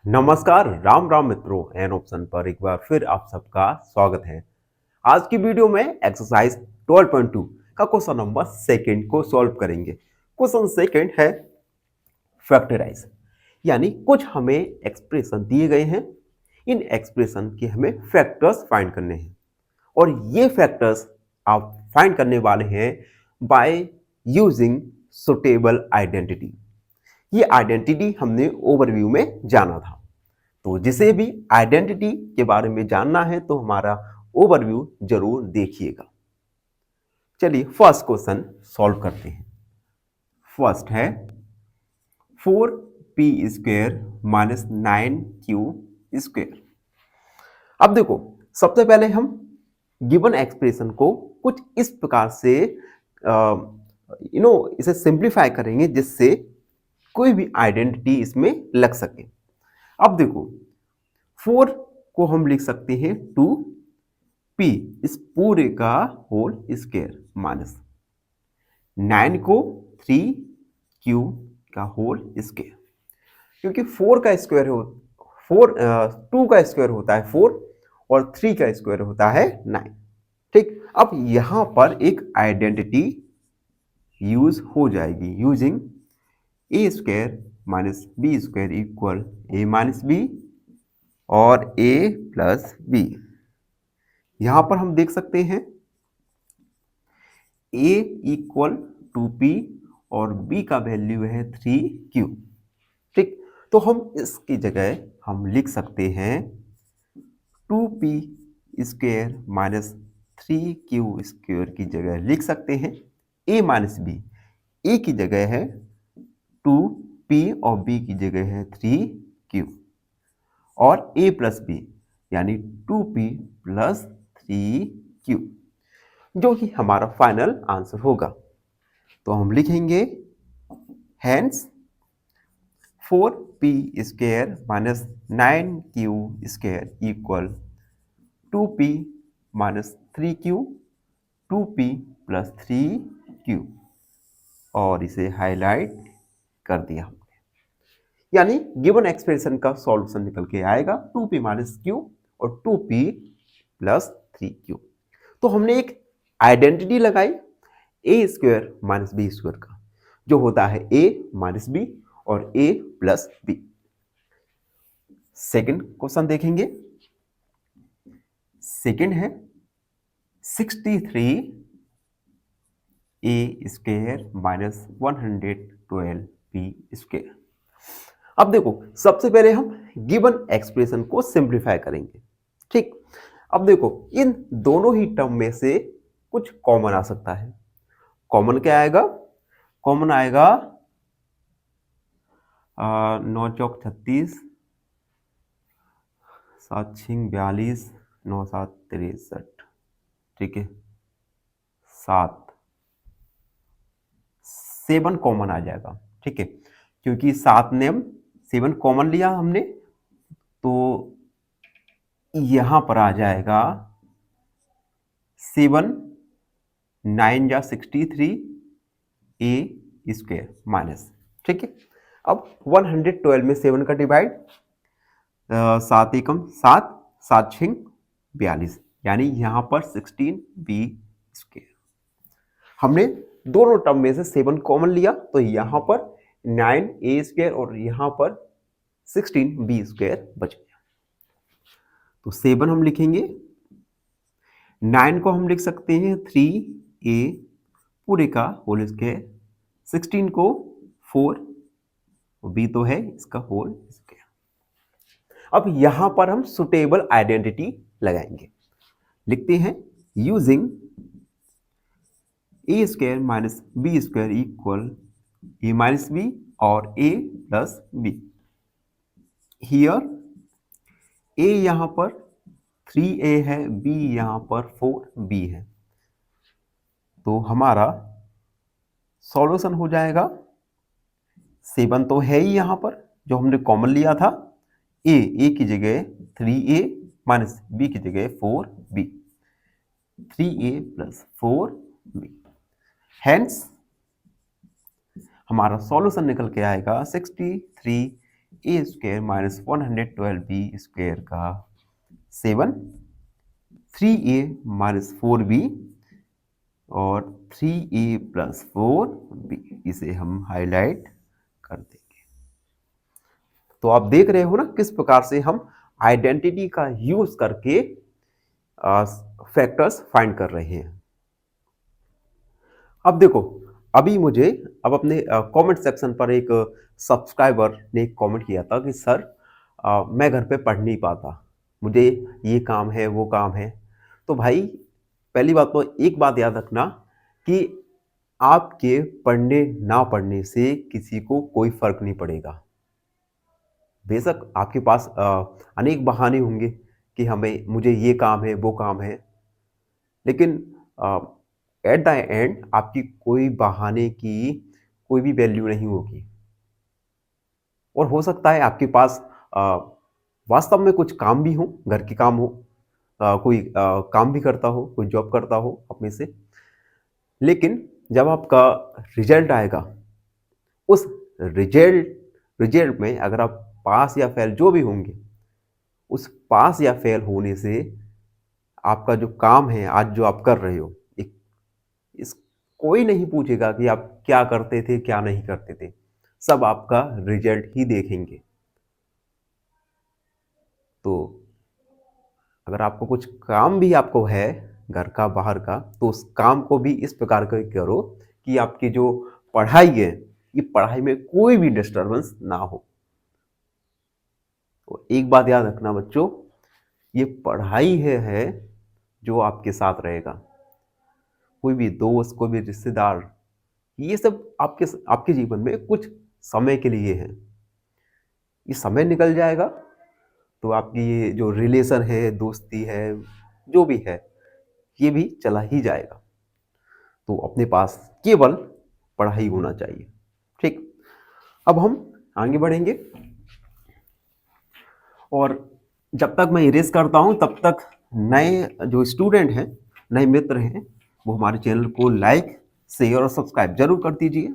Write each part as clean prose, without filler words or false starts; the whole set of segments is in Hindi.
नमस्कार, राम राम मित्रों। एन ऑप्शन पर एक बार फिर आप सबका स्वागत है। आज की वीडियो में एक्सरसाइज 12.2 का क्वेश्चन नंबर सेकंड को सॉल्व करेंगे। क्वेश्चन सेकंड है फैक्टराइज, यानी कुछ हमें एक्सप्रेशन दिए गए हैं, इन एक्सप्रेशन के हमें फैक्टर्स फाइंड करने हैं और ये फैक्टर्स आप फाइंड करने वाले हैं बाय यूजिंग सुटेबल आइडेंटिटी। ये आइडेंटिटी हमने ओवरव्यू में जाना था, तो जिसे भी आइडेंटिटी के बारे में जानना है तो हमारा ओवरव्यू जरूर देखिएगा। चलिए फर्स्ट क्वेश्चन सॉल्व करते हैं। फर्स्ट है 4p² माइनस 9q स्क्वेयर। अब देखो, सबसे पहले हम गिवन एक्सप्रेशन को कुछ इस प्रकार से इसे सिंप्लीफाई करेंगे जिससे कोई भी आइडेंटिटी इसमें लग सके। अब देखो, 4 को हम लिख सकते हैं 2p इस पूरे का होल स्क्वायर माइनस 9 को 3q का होल स्क्वायर, क्योंकि 4 का स्क्वायर हो 2 का स्क्वायर होता है 4 और 3 का स्क्वायर होता है 9। ठीक, अब यहां पर एक आइडेंटिटी यूज हो जाएगी यूजिंग ए square minus B square equal ए माइनस बी और a प्लस बी। यहां पर हम देख सकते हैं a इक्वल 2p और b का वैल्यू है 3q। ठीक, तो हम इसकी जगह हम लिख सकते हैं 2p square minus 3q square की जगह लिख सकते हैं a माइनस बी। a की जगह है 2p और b की जगह है 3q और a प्लस बी यानी 2p प्लस 3q, जो कि हमारा फाइनल आंसर होगा। तो हम लिखेंगे hence 4p square minus 9q square equal 2p minus 3q 2p plus 3q और इसे हाईलाइट कर दिया हमने, यानी गिवन एक्सप्रेशन का सॉल्यूशन निकल के आएगा 2p माइनस q और 2p प्लस 3q। तो हमने एक आइडेंटिटी लगाई a square minus B square का, जो होता है a माइनस बी और a plus B. Second question देखेंगे। सेकेंड है 63 a square minus 112p square. अब देखो, सबसे पहले हम गिवन एक्सप्रेशन को सिंप्लीफाई करेंगे। ठीक, अब देखो, इन दोनों ही टर्म में से कुछ कॉमन आ सकता है। कॉमन क्या आएगा? कॉमन आएगा 9 चौक 36, 7 छिंग 42, 9 7 63। ठीक है, 7 कॉमन आ जाएगा। ठीक है, क्योंकि 7 ने हम 7 कॉमन लिया हमने, तो यहां पर आ जाएगा 7 9 जा 63 a स्क्वायर माइनस। ठीक है, अब 112 में 7 का डिवाइड, 7 एकम 7, 7 छिंग 42, यानी यहां पर 16b स्क्वायर। हमने दोनों टर्म में से 7 कॉमन लिया, तो यहां पर 9a स्क्वायर और यहां पर 16b स्क्वायर बच गया। तो 7 हम लिखेंगे, 9 को हम लिख सकते हैं 3a पूरे का होल स्क्वायर, 16 को 4, b तो है इसका होल स्क्वायर। अब यहां पर हम सुटेबल आइडेंटिटी लगाएंगे। लिखते हैं यूजिंग ए square minus B square equal ए माइनस बी और ए प्लस बी। हियर ए यहां पर 3a है, b यहां पर 4b है, तो हमारा सॉल्यूशन हो जाएगा 7 तो है ही यहां पर जो हमने कॉमन लिया था, a की जगह 3a माइनस b की जगह 4b, 3a plus 4b। Hence हमारा सॉल्यूशन निकल के आएगा 63 ए स्क्वायर माइनस 112b स्क्वायर का 7, 3a माइनस 4b और 3a प्लस 4b, इसे हम हाईलाइट कर देंगे। तो आप देख रहे हो ना किस प्रकार से हम आइडेंटिटी का यूज करके फैक्टर्स फाइंड कर रहे हैं। अब देखो, अभी मुझे अब अपने कमेंट सेक्शन पर एक सब्सक्राइबर ने एक कमेंट किया था कि सर मैं घर पे पढ़ नहीं पाता, मुझे ये काम है वो काम है। तो भाई पहली बात तो एक बात याद रखना कि आपके पढ़ने ना पढ़ने से किसी को कोई फर्क नहीं पड़ेगा। बेशक आपके पास अनेक बहाने होंगे कि मुझे ये काम है वो काम है, लेकिन एट द एंड आपकी कोई बहाने की कोई भी वैल्यू नहीं होगी। और हो सकता है आपके पास वास्तव में कुछ काम भी हो, घर के काम हो, कोई काम भी करता हो, कोई जॉब करता हो अपने से, लेकिन जब आपका रिजल्ट आएगा, उस रिजल्ट में अगर आप पास या फेल जो भी होंगे, उस पास या फेल होने से आपका जो काम है आज जो आप कर रहे हो, इस कोई नहीं पूछेगा कि आप क्या करते थे क्या नहीं करते थे, सब आपका रिजल्ट ही देखेंगे। तो अगर आपको कुछ काम भी आपको है घर का बाहर का, तो उस काम को भी इस प्रकार का करो कि आपकी जो पढ़ाई है, ये पढ़ाई में कोई भी डिस्टरबेंस ना हो। तो एक बात याद रखना बच्चों, ये पढ़ाई है जो आपके साथ रहेगा। कोई भी दोस्त, कोई भी रिश्तेदार, ये सब आपके जीवन में कुछ समय के लिए है। ये समय निकल जाएगा तो आपकी ये जो रिलेशन है, दोस्ती है, जो भी है, ये भी चला ही जाएगा। तो अपने पास केवल पढ़ाई होना चाहिए। ठीक, अब हम आगे बढ़ेंगे और जब तक मैं इरेज करता हूं तब तक नए जो स्टूडेंट हैं, नए मित्र हैं, वो हमारे चैनल को लाइक, शेयर और सब्सक्राइब जरूर कर दीजिए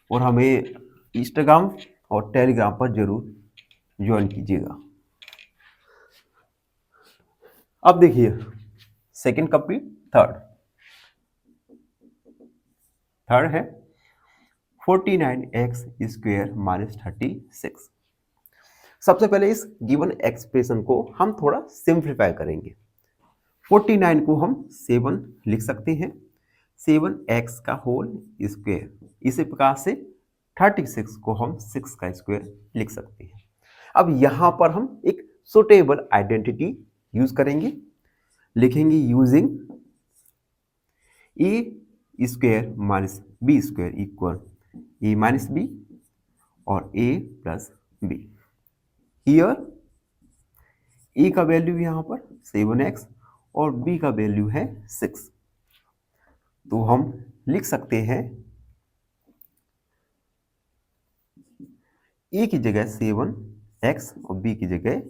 और हमें इंस्टाग्राम और टेलीग्राम पर जरूर ज्वाइन कीजिएगा। अब देखिए सेकंड कंप्लीट, थर्ड है 49x स्क्वायर माइनस 36। सबसे पहले इस गिवन एक्सप्रेशन को हम थोड़ा सिंप्लीफाई करेंगे। 49 को हम 7 लिख सकते हैं, 7x का होल स्क्वायर। इसी प्रकार से 36 को हम 6 का स्क्वायर लिख सकते हैं। अब यहां पर हम एक सुटेबल आइडेंटिटी यूज करेंगे, लिखेंगे यूजिंग ए square minus B square equal ए माइनस बी और ए प्लस बी। हियर ए का वैल्यू यहां पर 7x और b का वैल्यू है 6। तो हम लिख सकते हैं a की जगह 7x और b की जगह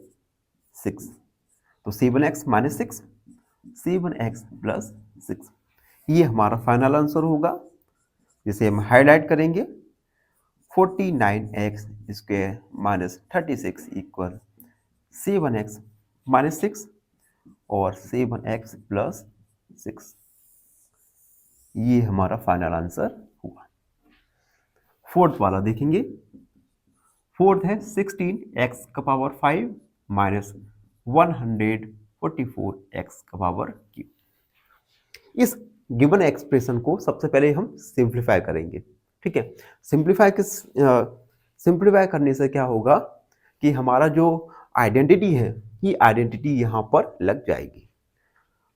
6। तो 7x माइनस 6, 7x प्लस 6, ये हमारा फाइनल आंसर होगा, जिसे हम हाईलाइट करेंगे। 49x square minus 36 equal 7x minus 6 और 7x प्लस 6, ये हमारा फाइनल आंसर हुआ। फोर्थ वाला देखेंगे। फोर्थ है 16x का पावर 5 माइनस 144x का पावर क्यू। इस गिवन एक्सप्रेशन को सबसे पहले हम सिंप्लीफाई करेंगे। ठीक है, सिंप्लीफाई करने से क्या होगा कि हमारा जो आइडेंटिटी है, ये आइडेंटिटी यहां पर लग जाएगी।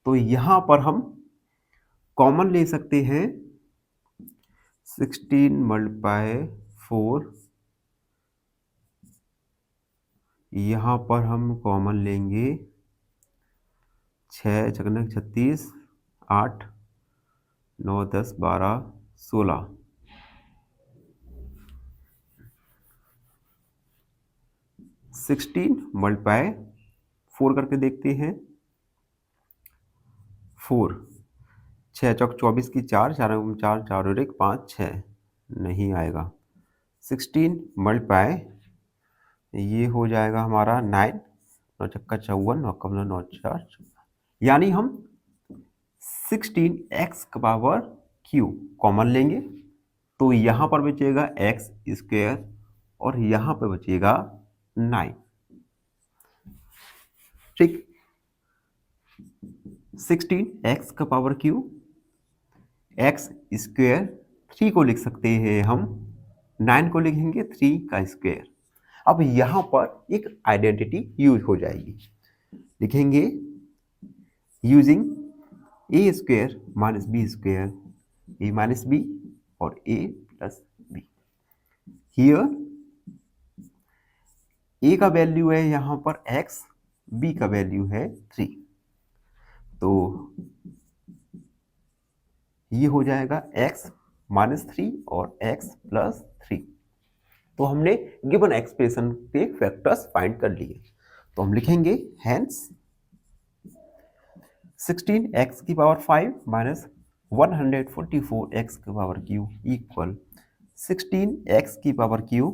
तो यहां पर हम कॉमन ले सकते हैं 16 मल्टीप्लाई 4, यहां पर हम कॉमन लेंगे 6 छक 36, 8 9 10 12 16, 16 मल्टीप्लाई 4 करके देखते हैं। 4 6 चौक 24 की 4 4 4 4 और 1 5 6, नहीं आएगा। 16 मल्टीप्लाई ये हो जाएगा हमारा 9, 9 छक्का 54, 9 कम 9 4, यानी हम 16x का पावर क्यू कॉमन लेंगे तो यहाँ पर बचेगा एक्स स्क्वायर और यहाँ पे बचेगा 9। ठीक, 16x का पावर क्यू, एक्स स्क्वायर 3 को लिख सकते हैं हम, 9 को लिखेंगे 3 का स्क्वायर। अब यहाँ पर एक आइडेंटिटी यूज हो जाएगी, लिखेंगे using A square minus B square, a minus B और ए प्लस बी। हियर ए का वैल्यू है यहाँ पर x, b का वैल्यू है 3, तो ये हो जाएगा x माइनस 3 और x प्लस 3। तो हमने गिवन एक्सप्रेशन के फैक्टर्स फाइंड कर लिए, तो हम लिखेंगे हेंस 16x की पावर 5 माइनस 144x की पावर क्यू इक्वल 16x की power Q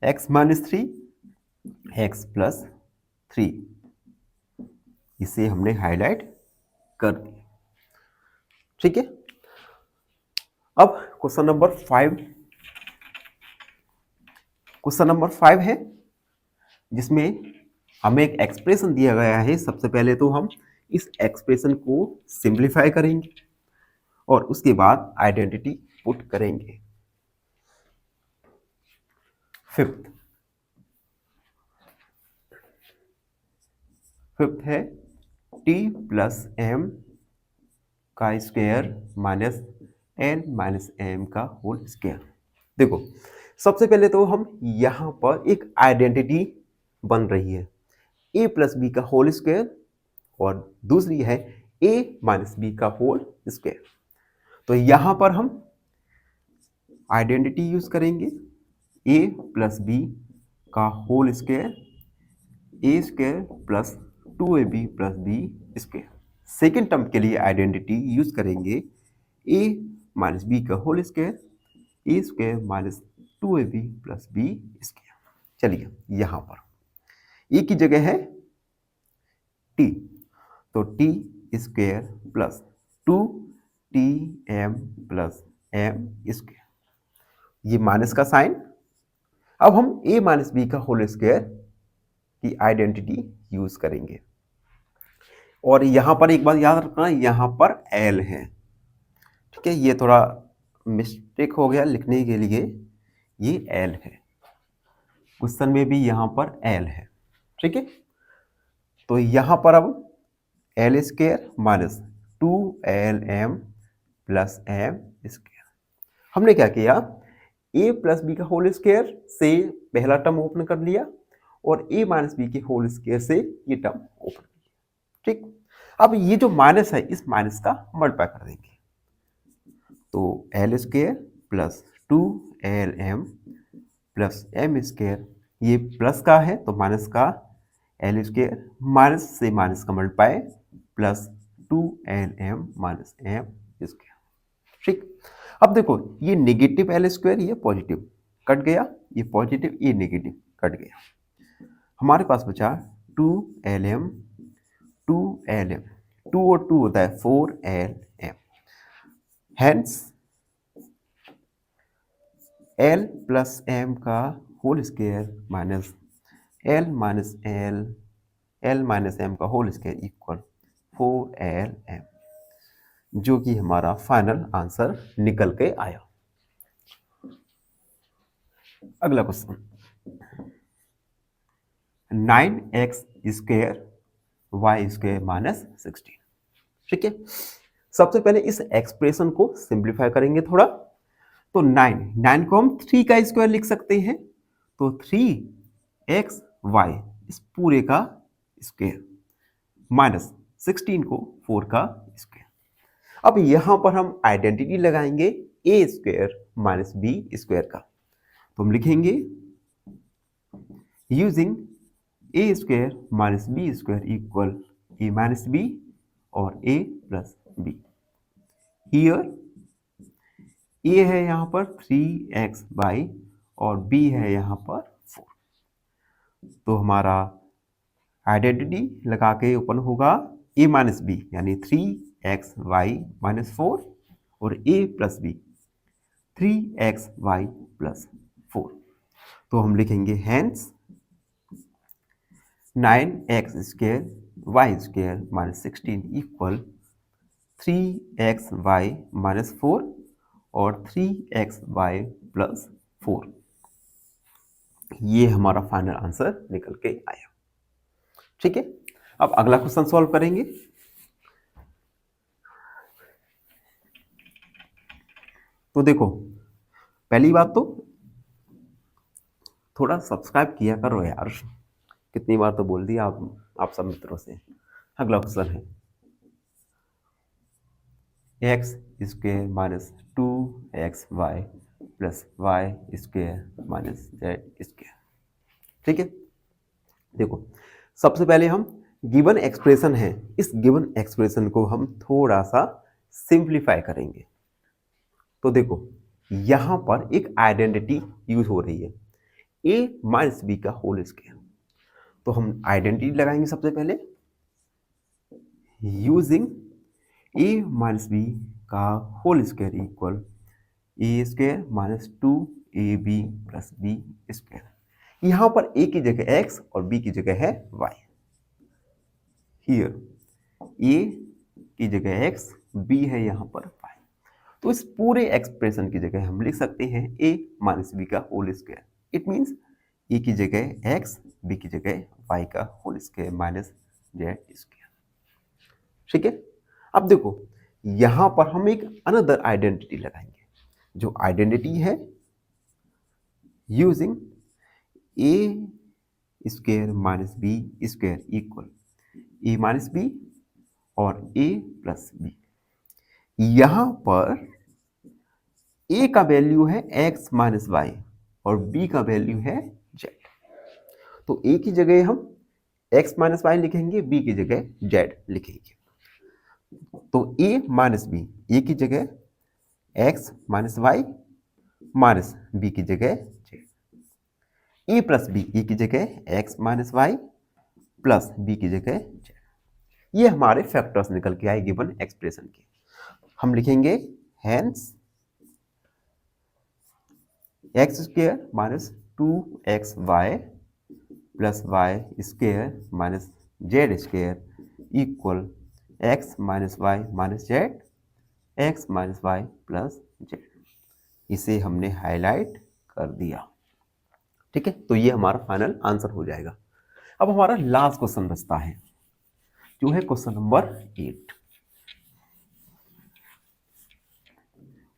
x minus 3 x plus 3। इसे हमने हाईलाइट कर दिया। ठीक है, अब क्वेश्चन नंबर 5 है जिसमें हमें एक एक्सप्रेशन दिया गया है। सबसे पहले तो हम इस एक्सप्रेशन को सिंप्लीफाई करेंगे और उसके बाद आइडेंटिटी पुट करेंगे। फिफ्थ है t प्लस m का square minus n minus m का होल स्क्वायर। देखो, सबसे पहले तो हम यहाँ पर एक आइडेंटिटी बन रही है a प्लस बी का होल स्क्वायर और दूसरी है a माइनस बी का होल स्क्वायर। तो यहाँ पर हम आइडेंटिटी यूज करेंगे a प्लस बी का होल स्क्वायर, ए square plus 2ab plus B square. Second term के लिए आइडेंटिटी यूज करेंगे a माइनस बी का होल स्क्वायर, ए square minus 2ab plus B square. चलिए, यहाँ पर ए की जगह है t, तो t square plus 2tm plus m square, ये माइनस का साइन। अब हम a माइनस बी का होल स्क्वायर की आइडेंटिटी यूज करेंगे और यहां पर एक बात याद रखना, यहां पर l है। ठीक है, ये थोड़ा मिस्टेक हो गया लिखने के लिए, ये l है, क्वेश्चन में भी यहां पर l है। ठीक है, तो यहां पर अब l square minus 2lm plus m square. हमने क्या किया, a प्लस बी का होल स्क्वायर से पहला टर्म ओपन कर लिया और a माइनस बी के होल स्क्वायर से ये टर्म ओपन किया। ठीक, अब ये जो माइनस है इस माइनस का मल्टीप्लाई कर देंगे, तो L square plus 2lm plus m square, ये प्लस का है तो माइनस का एल स्क्वायर, माइनस से माइनस का multiply plus 2lm minus m square. ठीक, अब देखो ये नेगेटिव एल स्क्वायर, ये पॉजिटिव कट गया, ये पॉजिटिव ये नेगेटिव कट गया, हमारे पास बचा 2lm 2 और 2 होता है 4lm। Hence l plus m का whole square minus l minus m का होल स्क्वायर इक्वल 4lm, जो कि हमारा फाइनल आंसर निकल के आया। अगला question, 9x square y square minus 16। ठीक है, सबसे पहले इस एक्सप्रेशन को सिंप्लीफाई करेंगे थोड़ा, तो 9 को हम 3 का स्क्वायर लिख सकते हैं, तो 3xy इस पूरे का स्क्वायर माइनस 16 को 4 का स्क्वायर। अब यहां पर हम आइडेंटिटी लगाएंगे a square minus B square का, तो हम लिखेंगे using a square minus B square equal a minus B और a plus B. Here a है यहाँ पर 3xy और b है यहाँ पर 4। तो हमारा आइडेंटिटी लगा के ओपन होगा a माइनस बी यानी 3xy-4 और a प्लस बी 3xy+4। तो हम लिखेंगे हैंस 9x² y² -16 = 3xy-4 और 3xy+4। ये हमारा फाइनल आंसर निकल के आया। ठीक है, अब अगला क्वेश्चन सॉल्व करेंगे। तो देखो, पहली बात तो थोड़ा सब्सक्राइब किया करो यार, कितनी बार तो बोल दिया आप सब मित्रों से। अगला क्वेश्चन है x² - 2xy + y² - z²। ठीक है, देखो सबसे पहले हम गिवन एक्सप्रेशन है, इस गिवन एक्सप्रेशन को हम थोड़ा सा सिंप्लीफाई करेंगे। तो देखो यहां पर एक आइडेंटिटी यूज हो रही है a माइनस बी का होल स्क्वायर। तो हम आइडेंटिटी लगाएंगे सबसे पहले यूजिंग a माइनस बी का whole square equal a² - 2ab + b²। यहां पर a की जगह x और b की जगह है y। हियर a की जगह x, b है यहां पर y। तो इस पूरे एक्सप्रेशन की जगह हम लिख सकते हैं a माइनस बी का whole square. It means a की जगह x, b की जगह y का होल स्क्वायर माइनस z²। ठीक है, अब देखो यहां पर हम एक अनदर आइडेंटिटी लगाएंगे, जो आइडेंटिटी है using a² - b² equal a minus B और a प्लस बी। यहां पर a का वैल्यू है x माइनस वाई और b का वैल्यू है z। तो a की जगह हम x माइनस वाई लिखेंगे, b की जगह z लिखेंगे। तो a माइनस बी, a की जगह x minus y minus b की जगह z। a plus b, a की जगह x minus y plus b की जगह z। ये हमारे फैक्टर्स निकल के आए गिवन एक्सप्रेशन के। हम लिखेंगे hence x² - 2xy + y² - z² equal x minus y minus z x minus y plus z. इसे हमने हाईलाइट कर दिया। ठीक है, तो ये हमारा फाइनल आंसर हो जाएगा। अब हमारा लास्ट क्वेश्चन बचता है, जो है question number 8।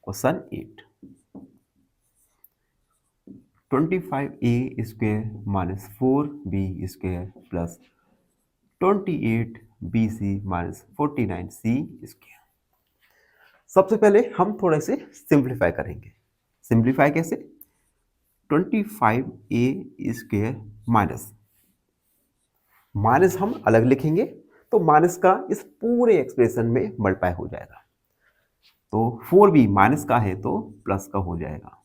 Question 8 25a² - 4b² + 28bc - 49c²। सबसे पहले हम थोड़े से सिंप्लीफाई करेंगे। सिंप्लीफाई कैसे? 25a² माइनस हम अलग लिखेंगे, तो माइनस का इस पूरे एक्सप्रेशन में मल्टीप्लाई हो जाएगा। तो 4b माइनस का है तो प्लस का हो जाएगा।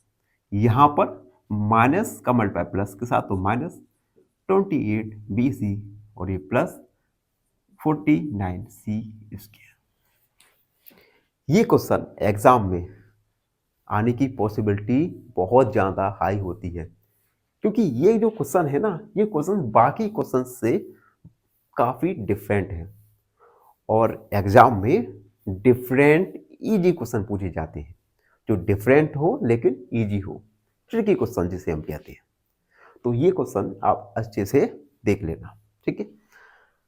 यहां पर माइनस का मल्टीप्लाई प्लस के साथ, तो माइनस 28bc और ये प्लस 49c²। ये क्वेश्चन एग्जाम में आने की पॉसिबिलिटी बहुत ज़्यादा हाई होती है, क्योंकि ये जो क्वेश्चन है ना, ये क्वेश्चन बाकी क्वेश्चन से काफ़ी डिफरेंट है और एग्जाम में डिफरेंट इजी क्वेश्चन पूछे जाते हैं, जो डिफरेंट हो लेकिन इजी हो, ट्रिकी क्वेश्चन जिसे हम कहते हैं। तो ये क्वेश्चन आप अच्छे से देख लेना। ठीक है,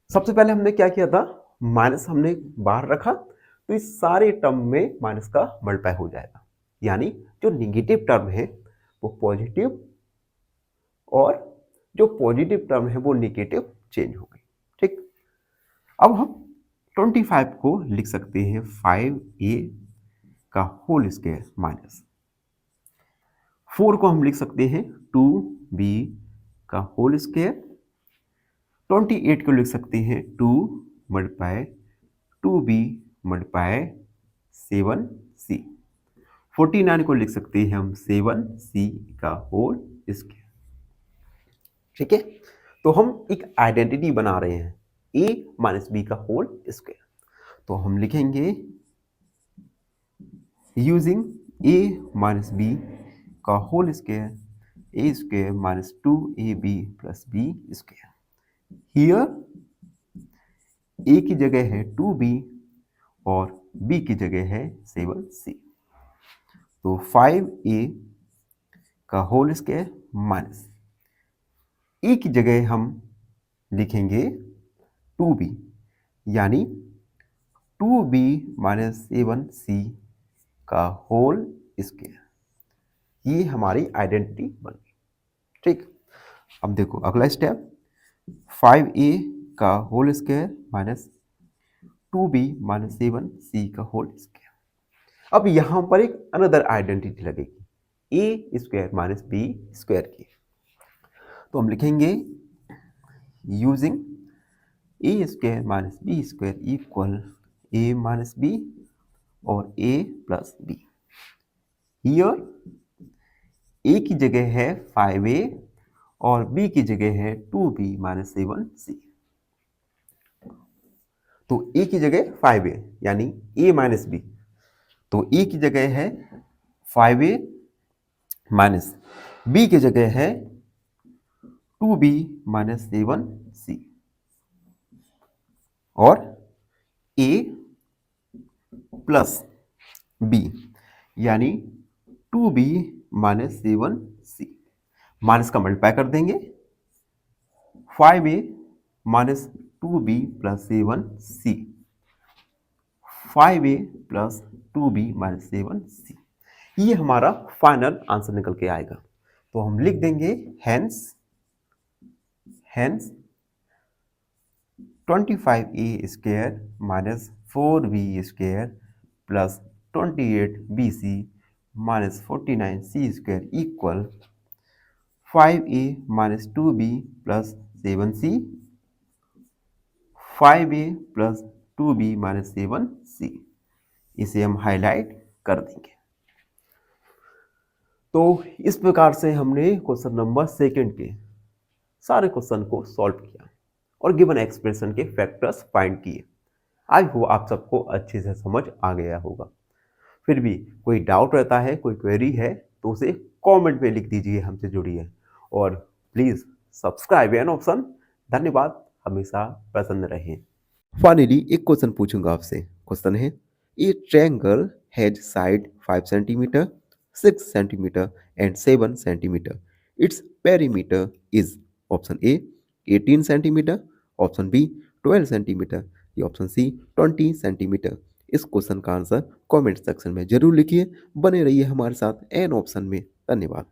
सबसे पहले हमने क्या किया था, माइनस हमने बाहर रखा, तो इस सारे टर्म में माइनस का मल्टीप्लाई हो जाएगा, यानी जो निगेटिव टर्म है वो पॉजिटिव और जो पॉजिटिव टर्म है वो निगेटिव चेंज हो गई। ठीक, अब हम 25 को लिख सकते हैं 5a का होल स्क्वायर माइनस 4 को हम लिख सकते हैं 2b का होल स्क्वायर। 28 को लिख सकते हैं 2 मल्टीप्लाई 2b मल्टीप्लाई 7c। 49 को लिख सकते हैं हम 7c का होल स्क्वायर। ठीक है, तो हम एक आइडेंटिटी बना रहे हैं a माइनस बी का होल स्क्वायर। तो हम लिखेंगे यूजिंग a माइनस बी का whole square A square minus 2ab plus B square. Here a की जगह है 2b और b की जगह है 7c। तो 5a का होल स्क्वायर माइनस a की जगह हम लिखेंगे 2b यानी 2b माइनस 7c का होल स्क्वायर। ये हमारी आइडेंटिटी बन गई। ठीक, अब देखो अगला स्टेप 5a का whole square minus 2b minus 7c का होल स्क्वायर। अब यहां पर एक अनदर आइडेंटिटी लगेगी a square minus B square की। तो हम लिखेंगे यूजिंग ए square minus B square equal ए माइनस बी और ए प्लस बी। हियर ए की जगह है 5a और b की जगह है 2b माइनस 7c। तो a की जगह 5a यानी a माइनस b। तो a की जगह है 5a माइनस b की जगह है 2b माइनस 7c और a प्लस b यानी 2b माइनस 7c। माइनस का मल्टीप्लाई कर देंगे 5a minus 2b plus 7c 5a plus 2b minus 7c। ये हमारा फाइनल आंसर निकल के आएगा। तो हम लिख देंगे hence 25a square minus 4b square plus 28bc minus 49c square equal 5a minus 2b plus 7c 5a plus 2b minus 7c। इसे हम हाईलाइट कर देंगे। तो इस प्रकार से हमने क्वेश्चन नंबर 2 के सारे क्वेश्चन को सॉल्व किया और गिवन एक्सप्रेशन के फैक्टर्स फाइंड किए। आई होप आप सबको अच्छे से समझ आ गया होगा। फिर भी कोई डाउट रहता है, कोई क्वेरी है तो उसे कमेंट में लिख दीजिए, हमसे जुड़िए और प्लीज़ सब्सक्राइब एन ऑप्शन। धन्यवाद, हमेशा प्रसन्न रहें। फाइनली एक क्वेश्चन पूछूंगा आपसे। क्वेश्चन है a triangle has side 5 centimetre 6 centimetre and 7 centimetre. Its perimeter is option a 18 centimetre, option b 12 centimetre या ऑप्शन सी 20 सेंटीमीटर। इस क्वेश्चन का आंसर कमेंट सेक्शन में जरूर लिखिए। बने रहिए हमारे साथ एन ऑप्शन में। धन्यवाद।